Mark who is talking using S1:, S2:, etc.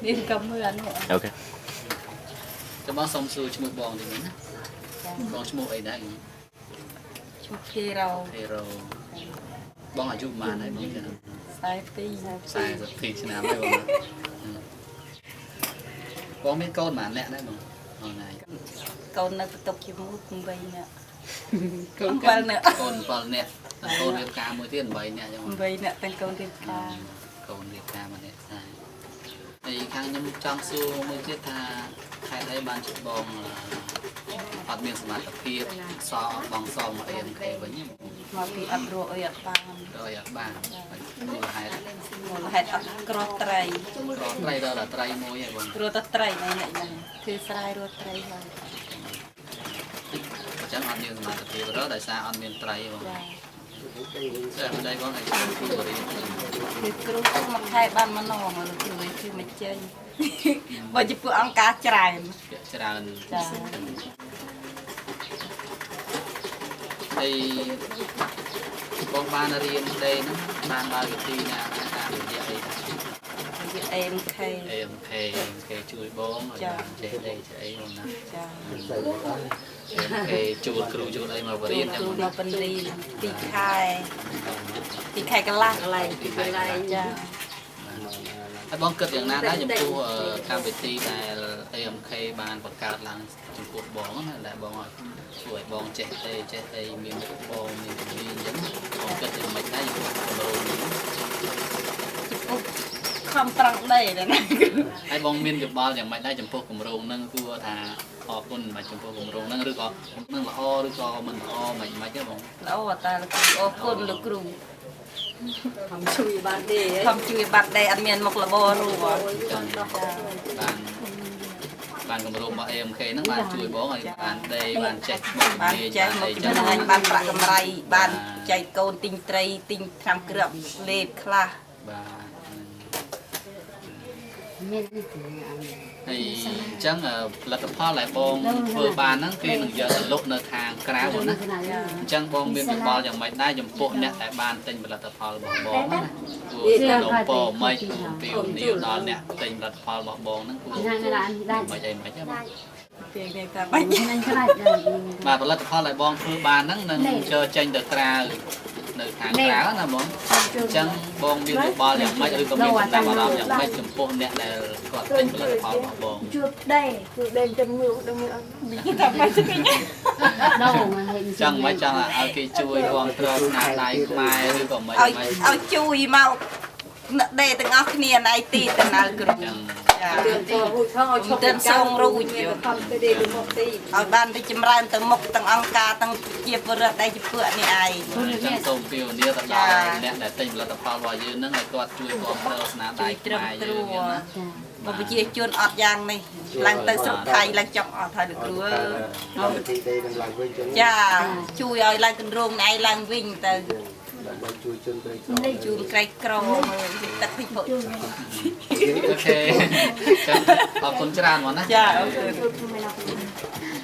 S1: đi cầm mưa nữa
S2: ok
S3: cho bón xong xuôi cho một bòn thì nữa bón cho một ấy đấy
S1: chụp khi đâu
S3: thì rồi bón ở chụp màn này bón cho nó
S1: sai pi
S3: sai rồi thì thế nào mới bón biết con màn lẹ đấy bón hồi này
S1: con nó tục chỉ mua cùng vậy nè con con nữa
S3: con nè con điệp ca mới tiền vậy nè
S1: cùng vậy nè tăng con điệp ca
S3: con điệp ca mà nè sai thì khang nhâm trong xuôi mới chết tha khai thấy ban chụp bong là miền sầm mặt kia so bong so mà em kề với nhỉ
S1: mà bị ăn rồi ạ ba
S3: rồi ạ ba
S1: một hai cột tray
S3: tray đó là tray môi vậy bong
S1: cột tray này nàyคือสไลด์รถไตรเลย
S3: chẳng ăn miền sầm mặt kia đó tại sao ăn miền tray bong sẽ ở đây có này của đi
S1: คือគ្រូមកថែបានមកនងគឺមិនចេញបើជាពួកអង្គការច្រើន
S3: ច្រើន
S1: ចា
S3: thì con ba nó riêng đây nó ban bao nhiêu tiền nào làm được vậy
S1: em khay
S3: em khay chui bóng rồi làm chế đây chế luôn nè
S1: ចា
S3: em khay chui cừu chui đây mà vừa riêng
S1: គ្រូ
S3: em
S1: មកបណ្ឌីពីខែកន្លះកន្លែងពីកន្លែងចា
S3: ไอ้บ้องเกิดอย่างนั้นได้ยังตัวการไปตีแต่เอ็มเคบานประกาศหลังจุดปวดบ้องนั่นแหละบ้องสวยบ้องเจ๊เตยมีบ้องมียังบ้องเกิดอย่างไม่ได้ยังโดน
S1: ខំប្រឹងដែរណា
S3: ไอ้บ้องมีอยู่บ้านอย่างไม่ได้จำพวกกลุ่มโรงนั่งตัวทาออกคนมาจำพวกกลุ่มโรงนั่งหรือก็นั่งละอ้อหรือก็มันละอ้อไม่ใช่บ้อง
S1: អូតាលោកគ្រូអរគុណលោកគ្រូ
S4: ทำช่วยบ้านดี
S1: ខំជួយបាត់ដែរអត់មានមកលបរួ
S3: បានកម្រងរបស់ AMK ហ្នឹងបានជួយបងឲ្យបានដេបានចេះមក
S1: បានចេះមកជំនាញបានប្រាក់កម្រៃបានចែកកូនទិញត្រីទិញថ្នាំគ្រាប់លេបខ្លះ
S3: បាទ
S4: មាននេះទេអត់
S3: ហើយអញ្ចឹងផលិតផលដែលបងធ្វើបានហ្នឹងគេនឹងយកទៅលក់នៅខាងក្រៅហ្នឹងណាអញ្ចឹងបងមានវិបល់យ៉ាងម៉េចដែរចំពោះអ្នកដែលបានទិញផលិតផលរបស់បងណាគួរក្នុងពរមិនគួរពីនីវដល់អ្នកទិញផលិតផលរបស់បងហ្នឹងគួរ
S4: ញ៉ាំបានដាច់
S3: មិនអីមិនទេបង
S1: ពីនេះថាបាញ់
S4: ញ៉ាំខ្លាចដែរ
S3: បាទផលិតផលដែលបងធ្វើបានហ្នឹងនឹងចូលចេញទៅក្រៅនៅខាងក្រៅណាបងអញ្ចឹងបងមានវិបល់យ៉ាងម៉េចឬក៏មានចំណាប់អារម្មណ៍យ៉ាងម៉េចចំពោះអ្នកដែលគាត់ទិញផលិតផលរបស់បង
S4: ជួបដែរជួបដែរចាំមើលដល់មើលអត់
S1: ថាបាញ់ស្គី
S4: ដល់មកហេតុ
S3: ចឹងមិនចឹងឲ្យគេជួយគ្រប់គ្រងស្នាដៃខ្មែរឬក៏មិន
S1: ឲ្យជួយមកអ្នកដេទាំងអស់គ្នាណៃទីតំណើគ្រូ
S3: ចឹង
S1: ចា
S4: ទៅរួចផងឲ្យឈប់ទៅសងរួចខំទៅដេកមកទី
S1: ឲ្យបានទៅចម្រើនទៅមុខទាំងអង្គការទាំងជាពលរដ្ឋដែលជាពួកនេះឯង
S3: ចឹងសូមពីវនាទៅដល់អ្នកដែលទិញផលិតផលរបស់យើងហ្នឹងឲ្យគាត់ជួយគ្រប់គ្រងស្នាដៃខ្មែរយើងណា
S1: បើប្រជាជនអត់យ៉ាងនេះឡើងទៅស្រុកថៃឡើងចង់អត់ហើយលោកគ្រូអើយ
S5: ពីទីđâyនឹងឡើងវិញចឹង
S1: ចាជួយឲ្យឡើងគម្រោងណៃឡើងវិញទៅ
S5: ដើម្បីជួយជនក្រីក្រ
S1: ជួយក្រីក្រទឹកពិភព
S3: អូខេចឹងអរគុណច្រើនមកណា
S1: ចាអូខេ
S4: ជួបមិនដល់